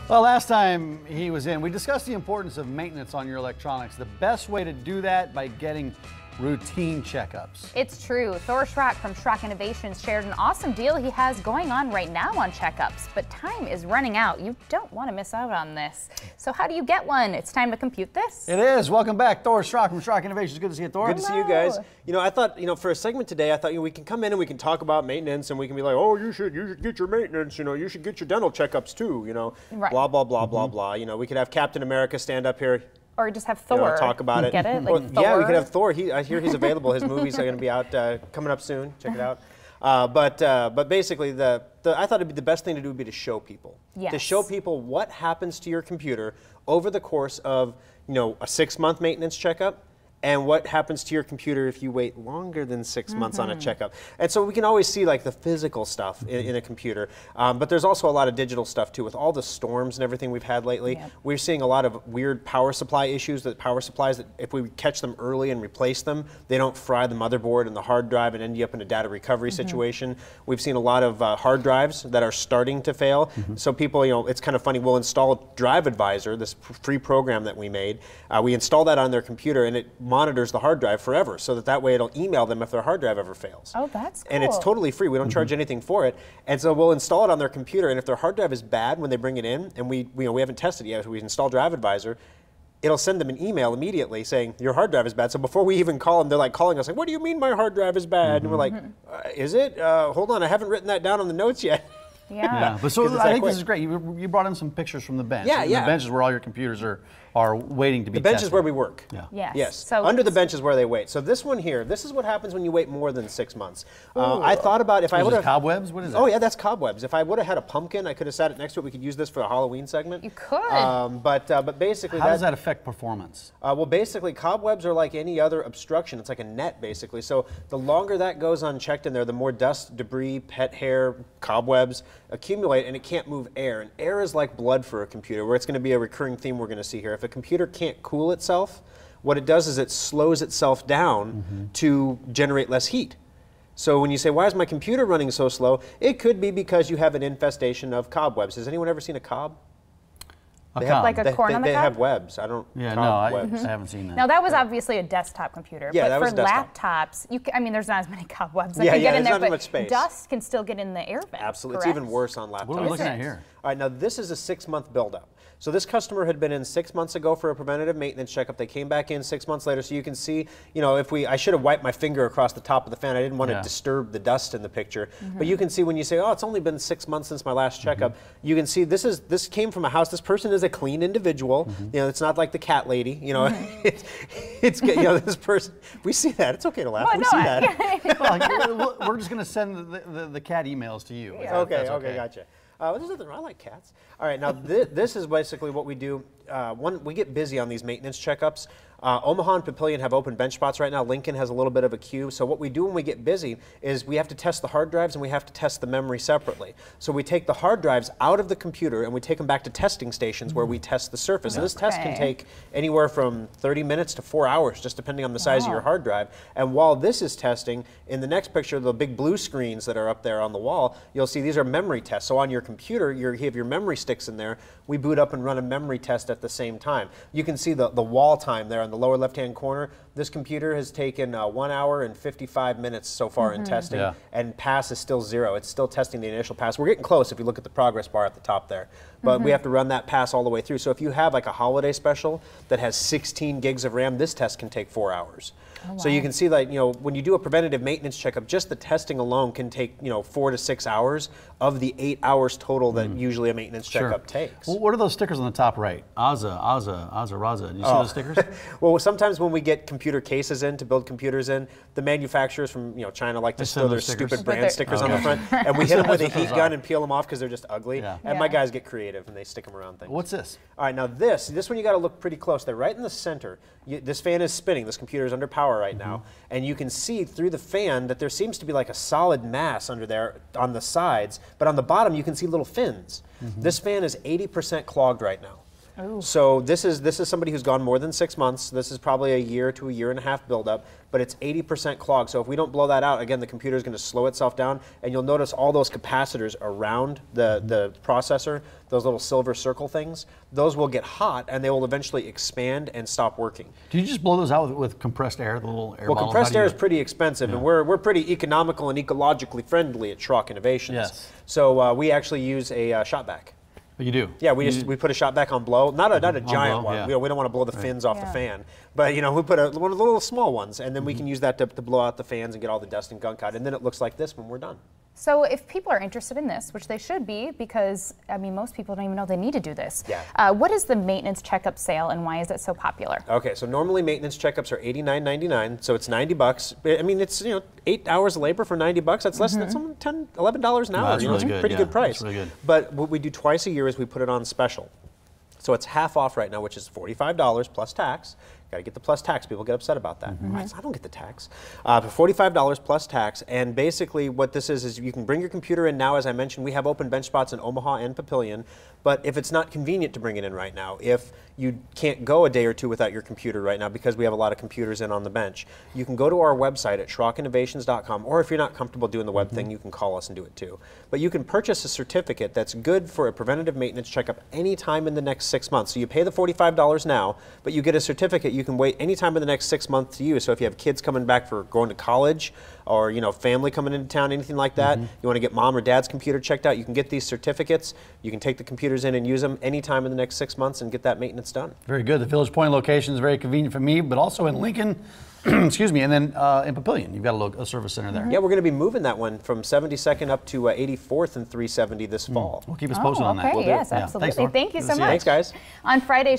Well, last time he was in, we discussed the importance of maintenance on your electronics. The best way to do that by getting routine checkups. It's true. Thor Schrock from Schrock Innovations shared an awesome deal he has going on right now on checkups, but time is running out. You don't want to miss out on this. So how do you get one? It's time to compute this. It is. Welcome back, Thor Schrock from Schrock Innovations. Good to see you, Thor. Good to see you guys. You know, I thought, for a segment today, I thought, we can come in and we can talk about maintenance and we can be like, oh, you should get your maintenance, you should get your dental checkups too, Right. blah, blah, blah, blah, blah. We could have Captain America stand up here. Or just have Thor talk about it. Get it? Well, Thor. yeah, we could have Thor. I hear he's available. His movies are going to be out coming up soon. Check it out. But basically, I thought it'd be the best thing to do would be to show people. Yes. To show people what happens to your computer over the course of a 6-month maintenance checkup. And what happens to your computer if you wait longer than 6 months on a checkup. And so we can always see like the physical stuff in a computer, but there's also a lot of digital stuff too. With all the storms and everything we've had lately, Yep. we're seeing a lot of weird power supply issues, that power supplies that if we catch them early and replace them, they don't fry the motherboard and the hard drive and end you up in a data recovery situation. We've seen a lot of hard drives that are starting to fail. So people, it's kind of funny, we'll install Drive Advisor, this free program that we made. We install that on their computer and it monitors the hard drive forever, so that way it'll email them if their hard drive ever fails. Oh, that's cool. And it's totally free. We don't charge anything for it. And so we'll install it on their computer, and if their hard drive is bad when they bring it in, and we haven't tested it yet, so we install Drive Advisor, it'll send them an email immediately saying, your hard drive is bad. So before we even call them, they're like calling us like, what do you mean my hard drive is bad? And we're like, is it? Hold on, I haven't written that down on the notes yet. Yeah. But so I think this is great. You brought in some pictures from the bench. Yeah, The bench is where all your computers are waiting to be The bench tested. is where we work. Yeah. Yes. So under the bench is where they wait. So this one here, this is what happens when you wait more than 6 months. I thought about if I would have cobwebs. What is that? Oh yeah, that's cobwebs. If I would have had a pumpkin, I could have sat it next to it. We could use this for a Halloween segment. You could. But basically, how does that affect performance? Well, basically, cobwebs are like any other obstruction. It's like a net, basically. So the longer that goes unchecked in there, the more dust, debris, pet hair, cobwebs accumulate, and it can't move air. And air is like blood for a computer, where it's going to be a recurring theme we're going to see here. If a computer can't cool itself, what it does is it slows itself down to generate less heat. So when you say, why is my computer running so slow? It could be because you have an infestation of cobwebs. Has anyone ever seen a cob? Like a corn on the They cob? have webs. I haven't seen that. Now that was obviously a desktop computer, Yeah, but that for was desktop. laptops, there's not as many cobwebs that Yeah, can get yeah, in there's there, not as but much space. dust can still get in the air vent. Absolutely, correct? it's even worse on laptops. What are we looking at here? All right, now this is a 6-month buildup. So this customer had been in 6 months ago for a preventative maintenance checkup. They came back in 6 months later, so you can see, I should have wiped my finger across the top of the fan. I didn't want to disturb the dust in the picture. But you can see when you say, oh, it's only been 6 months since my last checkup, you can see this came from a house. This person is a clean individual. It's not like the cat lady. It's this person. We see that. It's okay to laugh. Well, we see that. Well, we're just going to send the cat emails to you. Yeah. Okay, gotcha. There's nothing wrong. I like cats. All right, now this is basically what we do. We get busy on these maintenance checkups. Omaha and Papillion have open bench spots right now. Lincoln has a little bit of a queue. So what we do when we get busy is we have to test the hard drives and we have to test the memory separately. So we take the hard drives out of the computer and we take them back to testing stations where we test the surface. And this test can take anywhere from 30 minutes to 4 hours, just depending on the size of your hard drive. And while this is testing, in the next picture, the big blue screens that are up there on the wall, you'll see these are memory tests. So on your computer, you have your memory sticks in there. We boot up and run a memory test at the same time. You can see the wall time there in the lower left-hand corner. This computer has taken 1 hour and 55 minutes so far in testing, and pass is still 0. It's still testing the initial pass. We're getting close if you look at the progress bar at the top there. But we have to run that pass all the way through. So if you have like a holiday special that has 16 gigs of RAM, this test can take 4 hours. Oh, wow. So you can see that when you do a preventative maintenance checkup, just the testing alone can take 4 to 6 hours of the 8 hours total that usually a maintenance checkup takes. Well, what are those stickers on the top right? Aza, Raza. Do you see those stickers? Well, sometimes when we get computer cases in to build computers in, the manufacturers from China like to throw their stupid brand stickers on the front, and we hit them with a heat gun and peel them off because they're just ugly. And my guys get creative and they stick them around things. What's this? All right, now this one you got to look pretty close. They're right in the center. This fan is spinning. This computer is under power right now, and you can see through the fan that there seems to be like a solid mass under there on the sides, but on the bottom you can see little fins. This fan is 80% clogged right now. Ooh. So this is somebody who's gone more than 6 months. This is probably a year to a year and a half buildup, but it's 80% clogged. So if we don't blow that out, again, the computer is going to slow itself down, and you'll notice all those capacitors around the processor, those little silver circle things, those will get hot, and they will eventually expand and stop working. Do you just blow those out with compressed air, the little air bottles? Well, compressed air is pretty expensive, and we're pretty economical and ecologically friendly at Schrock Innovations. Yes. So we actually use a shot back. You do? Yeah, we put a shot back on blow, not a giant one. Yeah. We don't want to blow the fins off the fan, but we put one of the little small ones, and then we can use that to blow out the fans and get all the dust and gunk out, and then it looks like this when we're done. So if people are interested in this, which they should be, because I mean most people don't even know they need to do this. Yeah. What is the maintenance checkup sale, and why is it so popular? Okay, so normally maintenance checkups are $89.99, so it's $90. I mean, it's 8 hours of labor for $90. That's less than $10, $11 an hour. That's really it's a good, pretty good price. That's really good. But what we do twice a year is we put it on special. So it's half off right now, which is $45 plus tax. Got to get the plus tax. People get upset about that. Right, so I don't get the tax. But $45 plus tax. And basically what this is you can bring your computer in now. As I mentioned, we have open bench spots in Omaha and Papillion. But if it's not convenient to bring it in right now, if you can't go a day or two without your computer right now because we have a lot of computers in on the bench, you can go to our website at SchrockInnovations.com, or if you're not comfortable doing the web thing, you can call us and do it too. But you can purchase a certificate that's good for a preventative maintenance checkup anytime in the next 6 months. So you pay the $45 now, but you get a certificate you can wait anytime in the next 6 months to use. So if you have kids coming back for going to college, or family coming into town, anything like that, you want to get mom or dad's computer checked out, you can get these certificates. You can take the computers in and use them anytime in the next 6 months and get that maintenance done. Very good. The Village Point location is very convenient for me, but also in Lincoln, excuse me, and then in Papillion, you've got a service center there. Yeah, we're going to be moving that one from 72nd up to 84th and 370 this fall. We'll keep us posted on that. Okay, We'll yes, do. absolutely. Thanks, Thor. Thank you Good so to see you. much. Thanks, guys. On Friday,